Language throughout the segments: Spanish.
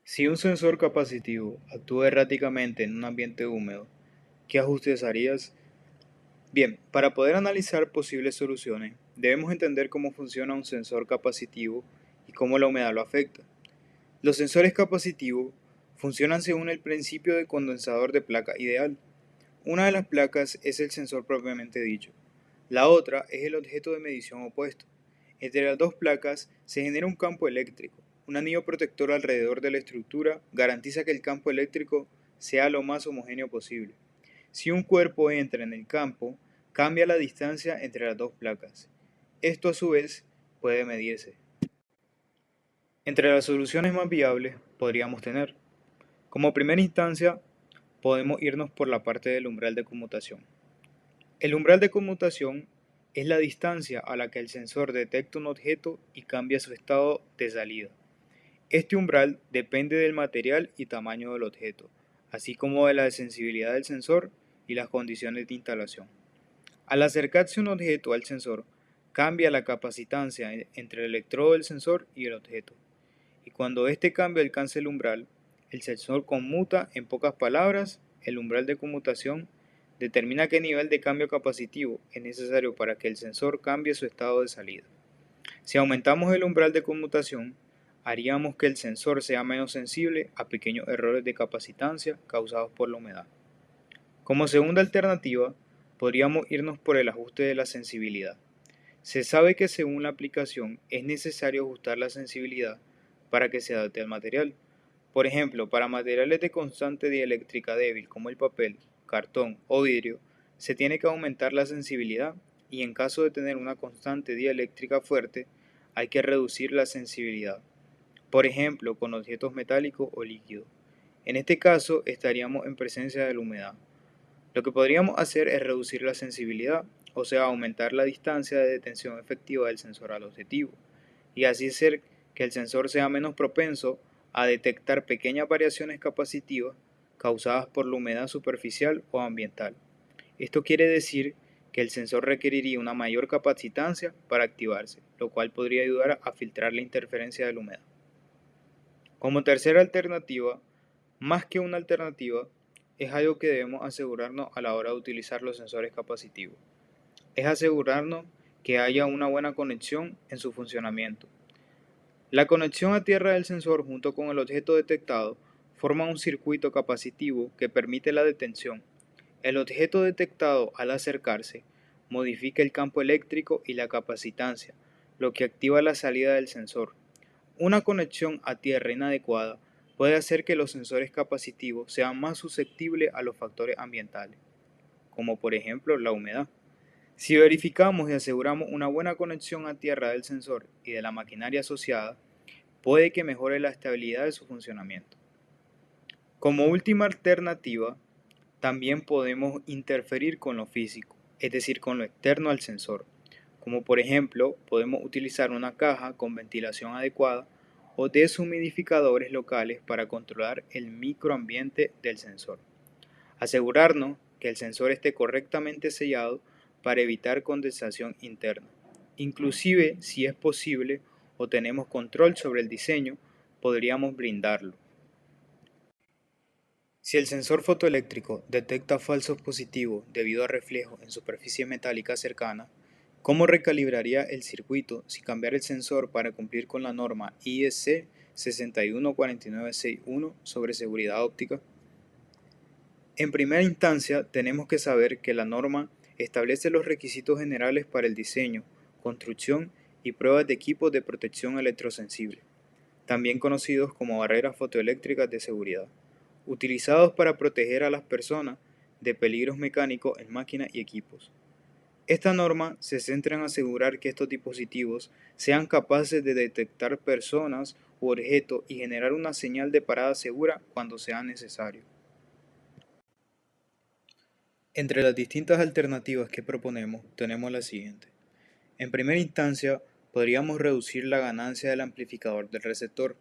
Si un sensor capacitivo actúa erráticamente en un ambiente húmedo, ¿qué ajustes harías? Bien, para poder analizar posibles soluciones, debemos entender cómo funciona un sensor capacitivo y cómo la humedad lo afecta. Los sensores capacitivos funcionan según el principio de condensador de placa ideal. Una de las placas es el sensor propiamente dicho. La otra es el objeto de medición opuesto. Entre las dos placas se genera un campo eléctrico. Un anillo protector alrededor de la estructura garantiza que el campo eléctrico sea lo más homogéneo posible. Si un cuerpo entra en el campo, cambia la distancia entre las dos placas. Esto a su vez puede medirse. Entre las soluciones más viables podríamos tener, como primera instancia, podemos irnos por la parte del umbral de conmutación. El umbral de conmutación es la distancia a la que el sensor detecta un objeto y cambia su estado de salida. Este umbral depende del material y tamaño del objeto, así como de la sensibilidad del sensor y las condiciones de instalación. Al acercarse un objeto al sensor, cambia la capacitancia entre el electrodo del sensor y el objeto. Y cuando este cambio alcanza el umbral, el sensor conmuta, en pocas palabras, el umbral de conmutación determina qué nivel de cambio capacitivo es necesario para que el sensor cambie su estado de salida. Si aumentamos el umbral de conmutación, haríamos que el sensor sea menos sensible a pequeños errores de capacitancia causados por la humedad. Como segunda alternativa, podríamos irnos por el ajuste de la sensibilidad. Se sabe que según la aplicación es necesario ajustar la sensibilidad para que se adapte al material. Por ejemplo, para materiales de constante dieléctrica débil como el papel, cartón o vidrio, se tiene que aumentar la sensibilidad y en caso de tener una constante dieléctrica fuerte, hay que reducir la sensibilidad. Por ejemplo, con objetos metálicos o líquidos. En este caso estaríamos en presencia de la humedad. Lo que podríamos hacer es reducir la sensibilidad, o sea, aumentar la distancia de detención efectiva del sensor al objetivo, y así hacer que el sensor sea menos propenso a detectar pequeñas variaciones capacitivas causadas por la humedad superficial o ambiental. Esto quiere decir que el sensor requeriría una mayor capacitancia para activarse, lo cual podría ayudar a filtrar la interferencia de la humedad. Como tercera alternativa, más que una alternativa, es algo que debemos asegurarnos a la hora de utilizar los sensores capacitivos. Es asegurarnos que haya una buena conexión en su funcionamiento. La conexión a tierra del sensor junto con el objeto detectado forma un circuito capacitivo que permite la detención. El objeto detectado al acercarse modifica el campo eléctrico y la capacitancia, lo que activa la salida del sensor. Una conexión a tierra inadecuada puede hacer que los sensores capacitivos sean más susceptibles a los factores ambientales, como por ejemplo la humedad. Si verificamos y aseguramos una buena conexión a tierra del sensor y de la maquinaria asociada, puede que mejore la estabilidad de su funcionamiento. Como última alternativa, también podemos interferir con lo físico, es decir, con lo externo al sensor, como por ejemplo podemos utilizar una caja con ventilación adecuada o deshumidificadores locales para controlar el microambiente del sensor. Asegurarnos que el sensor esté correctamente sellado para evitar condensación interna. Inclusive, si es posible o tenemos control sobre el diseño, podríamos brindarlo. Si el sensor fotoeléctrico detecta falsos positivos debido a reflejo en superficie metálica cercana, ¿cómo recalibraría el circuito si cambiara el sensor para cumplir con la norma IEC 614961 sobre seguridad óptica? En primera instancia, tenemos que saber que la norma establece los requisitos generales para el diseño, construcción y pruebas de equipos de protección electrosensible, también conocidos como barreras fotoeléctricas de seguridad, utilizados para proteger a las personas de peligros mecánicos en máquinas y equipos. Esta norma se centra en asegurar que estos dispositivos sean capaces de detectar personas u objetos y generar una señal de parada segura cuando sea necesario. Entre las distintas alternativas que proponemos tenemos la siguiente. En primera instancia, podríamos reducir la ganancia del amplificador del receptor,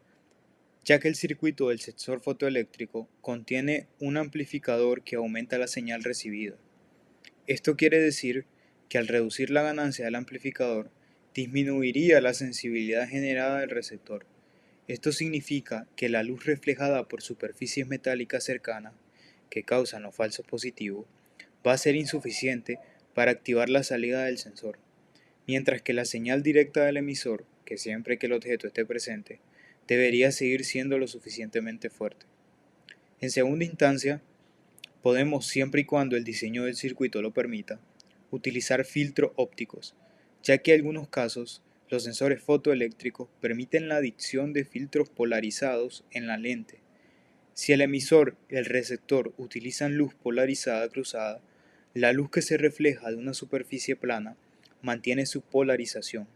ya que el circuito del sensor fotoeléctrico contiene un amplificador que aumenta la señal recibida. Esto quiere decir que al reducir la ganancia del amplificador, disminuiría la sensibilidad generada del receptor. Esto significa que la luz reflejada por superficies metálicas cercanas, que causan los falsos positivos, va a ser insuficiente para activar la salida del sensor, mientras que la señal directa del emisor, que siempre que el objeto esté presente, debería seguir siendo lo suficientemente fuerte. En segunda instancia, podemos, siempre y cuando el diseño del circuito lo permita, utilizar filtros ópticos, ya que en algunos casos los sensores fotoeléctricos permiten la adición de filtros polarizados en la lente. Si el emisor y el receptor utilizan luz polarizada cruzada, la luz que se refleja de una superficie plana mantiene su polarización,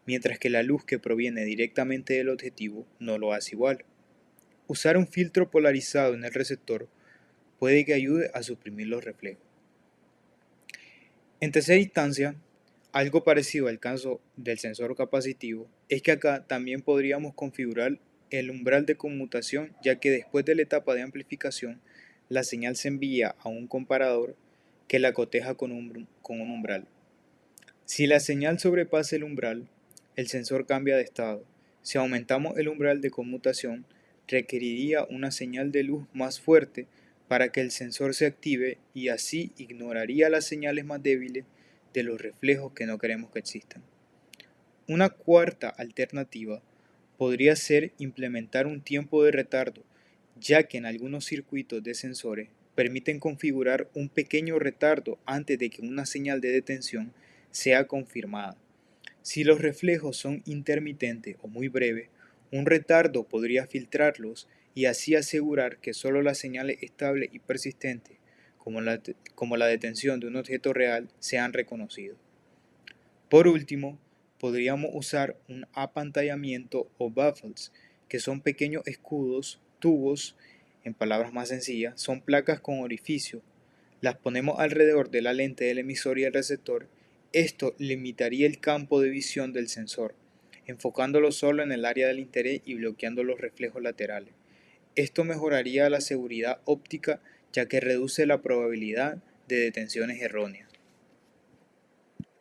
mientras que la luz que proviene directamente del objetivo no lo hace igual. Usar un filtro polarizado en el receptor puede que ayude a suprimir los reflejos. En tercera instancia, algo parecido al caso del sensor capacitivo es que acá también podríamos configurar el umbral de conmutación, ya que después de la etapa de amplificación, la señal se envía a un comparador que la coteja con un umbral. Si la señal sobrepasa el umbral, el sensor cambia de estado. Si aumentamos el umbral de conmutación, requeriría una señal de luz más fuerte para que el sensor se active y así ignoraría las señales más débiles de los reflejos que no queremos que existan. Una cuarta alternativa podría ser implementar un tiempo de retardo, ya que en algunos circuitos de sensores permiten configurar un pequeño retardo antes de que una señal de detención sea confirmada. Si los reflejos son intermitentes o muy breves, un retardo podría filtrarlos y así asegurar que solo las señales estables y persistentes, como la detención de un objeto real, sean reconocidos. Por último, podríamos usar un apantallamiento o baffles, que son pequeños escudos, tubos, en palabras más sencillas, son placas con orificio. Las ponemos alrededor de la lente del emisor y el receptor. Esto limitaría el campo de visión del sensor, enfocándolo solo en el área del interés y bloqueando los reflejos laterales. Esto mejoraría la seguridad óptica, ya que reduce la probabilidad de detenciones erróneas.